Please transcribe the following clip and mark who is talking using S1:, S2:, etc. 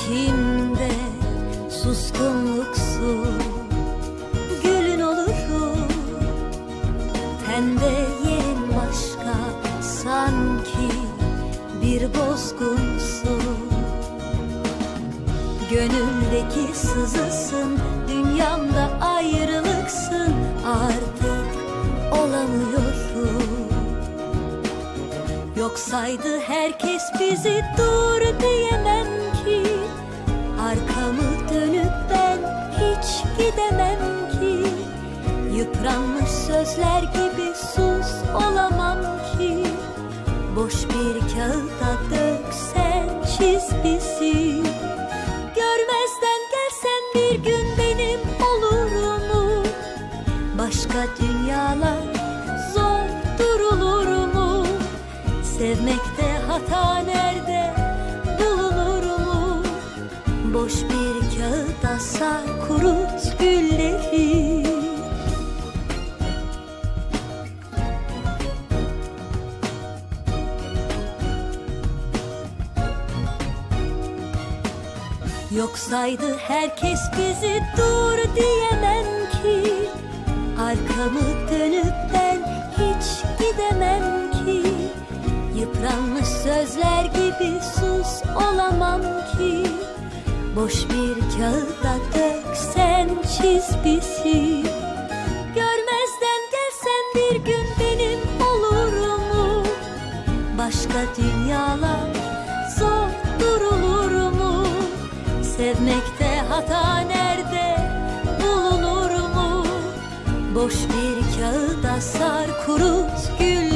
S1: İçimde suskunluksun, gülün olurum. Tende yerin başka, sanki bir bozgunsun. Gönüldeki sızısın, dünyamda ayrılıksın. Artık olamıyorum. Yoksaydı herkes bizi dur diyemem ki. Arkamı dönüp ben hiç gidemem ki. Yıpranmış sözler gibi sus olamam ki. Boş bir kağıda döksen çiz bizi. Görmezden gelsen bir gün benim olur mu? Başka dünyalar zor durulur mu? Sevmekte hata nerede bulunur mu? Boş bir kağıda sar kurut gülleri. Yoksaydı herkes bizi dur diyemem ki. Arkamı dönüp ben hiç gidemem ki. Yıpranmış sözler gibi sus olamam ki. Boş bir kağıda döksen çiz bizi. Görmezden gelsen bir gün benim olur mu? Başka dünyalar zor durulur mu? Sevmekte hata nerede bulunur mu? Boş bir kağıda sar kurut gül.